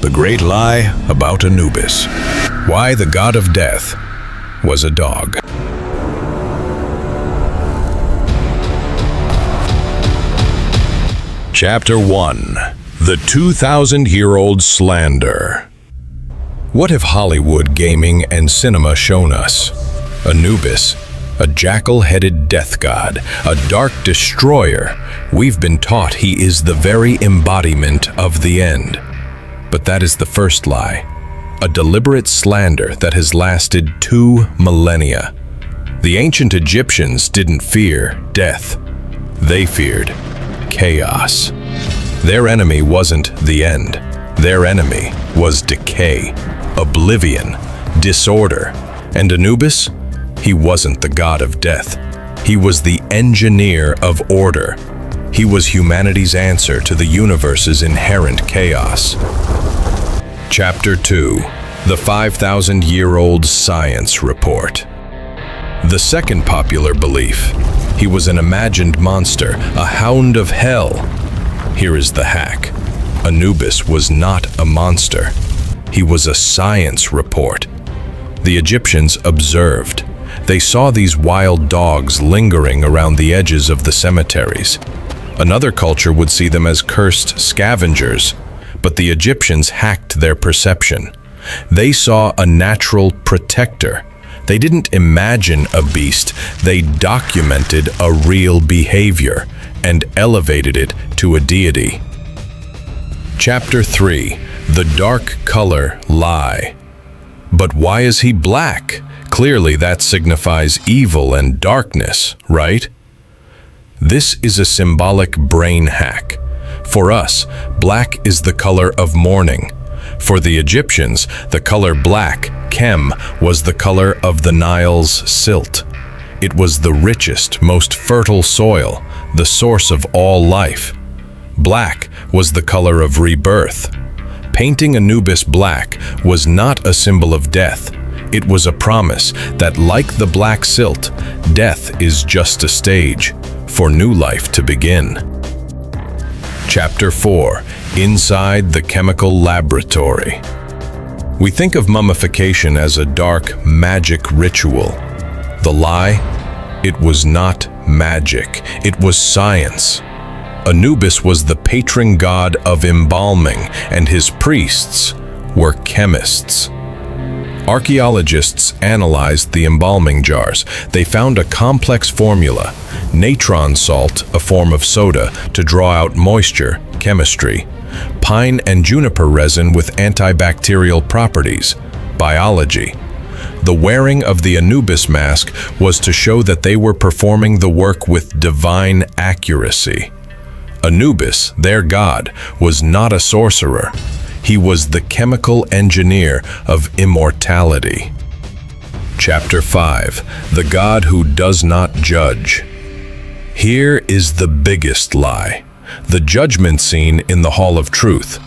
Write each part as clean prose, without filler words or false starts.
The Great Lie About Anubis. Why the God of Death was a dog. Chapter 1. The 2,000-year-old slander. What have Hollywood, gaming, and cinema shown us? Anubis, a jackal-headed death god, a dark destroyer. We've been taught he is the very embodiment of the end. But that is the first lie, a deliberate slander that has lasted 2 millennia. The ancient Egyptians didn't fear death. They feared chaos. Their enemy wasn't the end. Their enemy was decay, oblivion, disorder. And Anubis? He wasn't the god of death. He was the engineer of order. He was humanity's answer to the universe's inherent chaos. Chapter 2. The 5,000-year-old Science Report. The second popular belief. He was an imagined monster, a hound of hell. Here is the hack. Anubis was not a monster. He was a science report. The Egyptians observed. They saw these wild dogs lingering around the edges of the cemeteries. Another culture would see them as cursed scavengers, but the Egyptians hacked their perception. They saw a natural protector. They didn't imagine a beast, they documented a real behavior and elevated it to a deity. Chapter 3. The Dark Color Lie. But why is he black? Clearly that signifies evil and darkness, right? This is a symbolic brain hack. For us, black is the color of mourning. For the Egyptians, the color black, chem, was the color of the Nile's silt. It was the richest, most fertile soil, the source of all life. Black was the color of rebirth. Painting Anubis black was not a symbol of death. It was a promise that, like the black silt, death is just a stage for new life to begin. Chapter 4. Inside the Chemical Laboratory. We think of mummification as a dark, magic ritual. The lie? It was not magic. It was science. Anubis was the patron god of embalming, and his priests were chemists. Archaeologists analyzed the embalming jars. They found a complex formula, natron salt, a form of soda, to draw out moisture, chemistry, pine and juniper resin with antibacterial properties, biology. The wearing of the Anubis mask was to show that they were performing the work with divine accuracy. Anubis, their god, was not a sorcerer. He was the chemical engineer of immortality. Chapter 5. The God Who Does Not Judge. Here is the biggest lie. The judgment scene in the Hall of Truth.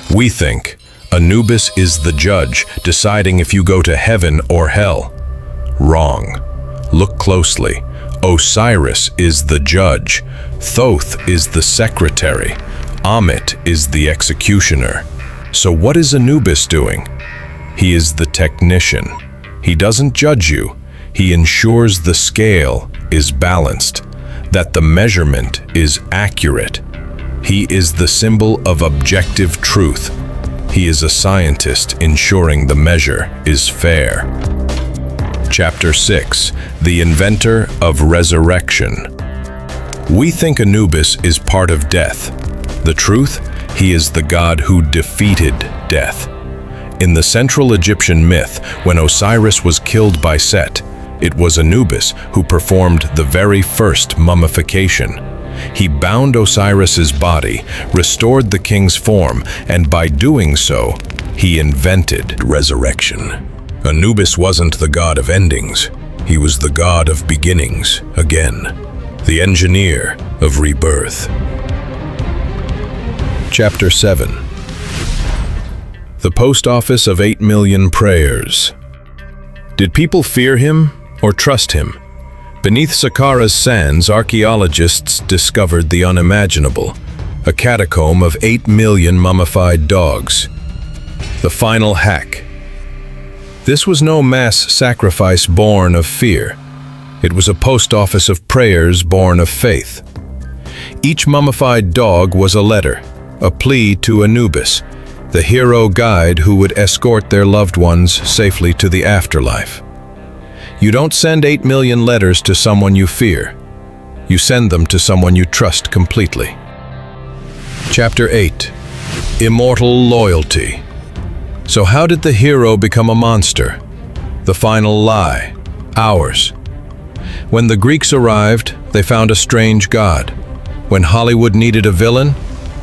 We think Anubis is the judge, deciding if you go to heaven or hell. Wrong. Look closely. Osiris is the judge. Thoth is the secretary. Amit is the executioner. So what is Anubis doing? He is the technician. He doesn't judge you. He ensures the scale is balanced, that the measurement is accurate. He is the symbol of objective truth. He is a scientist ensuring the measure is fair. Chapter 6. The Inventor of Resurrection. We think Anubis is part of death. The truth? He is the god who defeated death. In the Central Egyptian myth, when Osiris was killed by Set, it was Anubis who performed the very first mummification. He bound Osiris's body, restored the king's form, and by doing so, he invented resurrection. Anubis wasn't the god of endings. He was the god of beginnings again, the engineer of rebirth. Chapter 7. The Post Office of 8 Million Prayers. Did people fear him or trust him? Beneath Saqqara's sands, archaeologists discovered the unimaginable, a catacomb of 8 million mummified dogs. the final hack. This was no mass sacrifice born of fear. It was a post office of prayers born of faith. Each mummified dog was a letter, a plea to Anubis, the hero guide who would escort their loved ones safely to the afterlife. You don't send 8 million letters to someone you fear. You send them to someone you trust completely. Chapter 8. Immortal Loyalty. So how did the hero become a monster? The final lie. Ours. When the Greeks arrived, they found a strange god. When Hollywood needed a villain,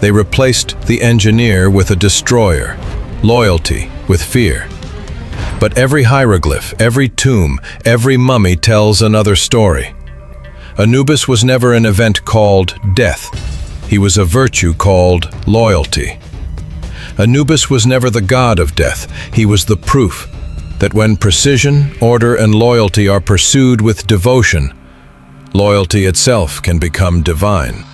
they replaced the engineer with a destroyer, loyalty with fear. But every hieroglyph, every tomb, every mummy tells another story. Anubis was never an event called death. He was a virtue called loyalty. Anubis was never the god of death. He was the proof that when precision, order, and loyalty are pursued with devotion, loyalty itself can become divine.